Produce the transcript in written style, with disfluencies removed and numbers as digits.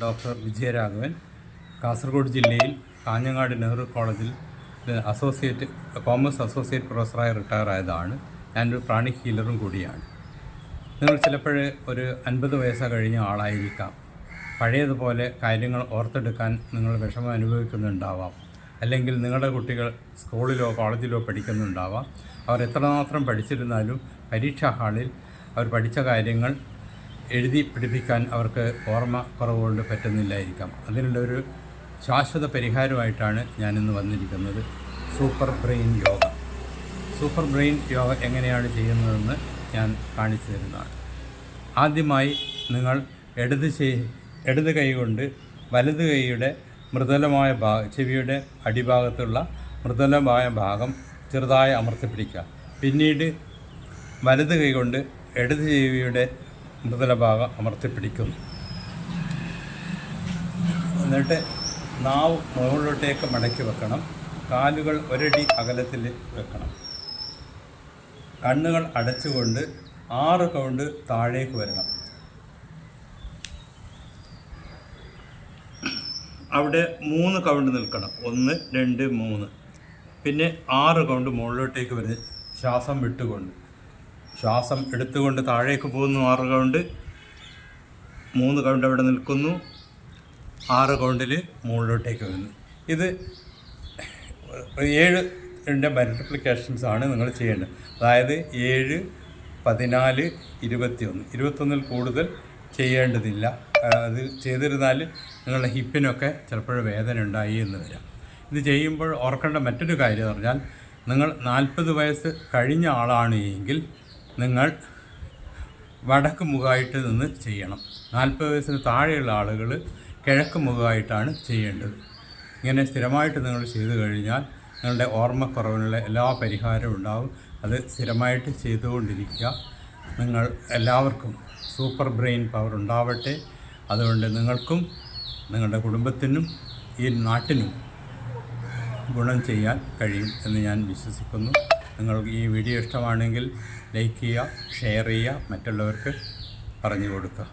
Doctor Vijayaraghavan, Kasaragod ജില്ലയിൽ കാഞ്ഞങ്ങാട് നെഹ്റു കോളേജിൽ commerce associate പ്രൊഫസറായി retire ആയതാണ്. ഞാനൊരു പ്രാണി ഹീലറും കൂടിയാണ്. നിങ്ങൾ ചിലപ്പോൾ ഒരു 50 വയസ്സ് കഴിഞ്ഞ ആളായിരിക്കാം. പഴയതുപോലെ കാര്യങ്ങൾ ഓർത്തെടുക്കാൻ നിങ്ങൾ വിഷമം അനുഭവിക്കുന്നുണ്ടാവാം. അല്ലെങ്കിൽ നിങ്ങളുടെ കുട്ടികൾ സ്കൂളിലോ കോളേജിലോ പഠിക്കുന്നുണ്ടാവാം. അവർ എത്രമാത്രം പഠിച്ചിരുന്നാലും പരീക്ഷാ ഹാളിൽ അവർ പഠിച്ച കാര്യങ്ങൾ എഴുതി പിടിപ്പിക്കാൻ അവർക്ക് ഓർമ്മ കുറവുകൊണ്ട് പറ്റുന്നില്ലായിരിക്കാം. അതിനുള്ളൊരു ശാശ്വത പരിഹാരമായിട്ടാണ് ഞാനിന്ന് വന്നിരിക്കുന്നത്. Super brain yoga. Super brain yoga എങ്ങനെയാണ് ചെയ്യുന്നതെന്ന് ഞാൻ കാണിച്ചു തരുന്നതാണ്. ആദ്യമായി നിങ്ങൾ ഇടത് കൈ കൊണ്ട് വലത് കൈയുടെ മൃദുലമായ ചെവിയുടെ അടിഭാഗത്തുള്ള മൃദുലമായ ഭാഗം ചെറുതായി അമർത്തിപ്പിടിക്കുക. പിന്നീട് വലത് കൈ കൊണ്ട് ഇടത് ചെവിയുടെ മൃദുല ഭാഗം അമർത്തിപ്പിടിക്കുന്നു. എന്നിട്ട് നാവ് മുകളിലോട്ടേക്ക് മടക്കി വെക്കണം. കാലുകൾ ഒരടി അകലത്തിൽ വെക്കണം. കണ്ണുകൾ അടച്ചുകൊണ്ട് 6 കൗണ്ട് താഴേക്ക് വരണം. അവിടെ 3 കൗണ്ട് നിൽക്കണം. 1, 2, 3. പിന്നെ 6 കൗണ്ട് മുകളിലോട്ടേക്ക് വരുന്ന ശ്വാസം വിട്ടുകൊണ്ട്. ശ്വാസം എടുത്തുകൊണ്ട് താഴേക്ക് പോകുന്നു 6 കൗണ്ട്. 3 കൗണ്ട് അവിടെ നിൽക്കുന്നു. 6 കൗണ്ടിൽ മുകളിലോട്ടേക്ക് വരുന്നു. ഇത് 7 മൾട്ടിപ്ലിക്കേഷൻസ് ആണ് നിങ്ങൾ ചെയ്യേണ്ടത്. അതായത് 7, 14, 21. 21 കൂടുതൽ ചെയ്യേണ്ടതില്ല. അത് ചെയ്തിരുന്നാൽ നിങ്ങളുടെ ഹിപ്പിനൊക്കെ ചിലപ്പോൾ വേദന ഉണ്ടായി എന്ന് വരാം. ഇത് ചെയ്യുമ്പോൾ ഓർക്കേണ്ട മറ്റൊരു കാര്യം എന്ന് പറഞ്ഞാൽ, നിങ്ങൾ 40 വയസ്സ് കഴിഞ്ഞ ആളാണ് എങ്കിൽ നിങ്ങൾ വടക്ക് മുഖമായിട്ട് നിന്ന് ചെയ്യണം. 40 വയസ്സിന് താഴെയുള്ള ആളുകൾ കിഴക്ക് മുഖമായിട്ടാണ് ചെയ്യേണ്ടത്. ഇങ്ങനെ സ്ഥിരമായിട്ട് നിങ്ങൾ ചെയ്തു കഴിഞ്ഞാൽ നിങ്ങളുടെ ഓർമ്മക്കുറവിനുള്ള എല്ലാ പരിഹാരവും ഉണ്ടാവും. അത് സ്ഥിരമായിട്ട് ചെയ്തുകൊണ്ടിരിക്കുക. നിങ്ങൾ എല്ലാവർക്കും സൂപ്പർ ബ്രെയിൻ പവർ ഉണ്ടാവട്ടെ. അതുകൊണ്ട് നിങ്ങൾക്കും നിങ്ങളുടെ കുടുംബത്തിനും ഈ നാട്ടിനും ഗുണം ചെയ്യാൻ കഴിയും എന്ന് ഞാൻ വിശ്വസിക്കുന്നു. നിങ്ങൾക്ക് ഈ വീഡിയോ ഇഷ്ടമാണെങ്കിൽ ലൈക്ക് ചെയ്യുക, ഷെയർ ചെയ്യുക, മറ്റുള്ളവർക്ക് പറഞ്ഞു കൊടുക്കുക.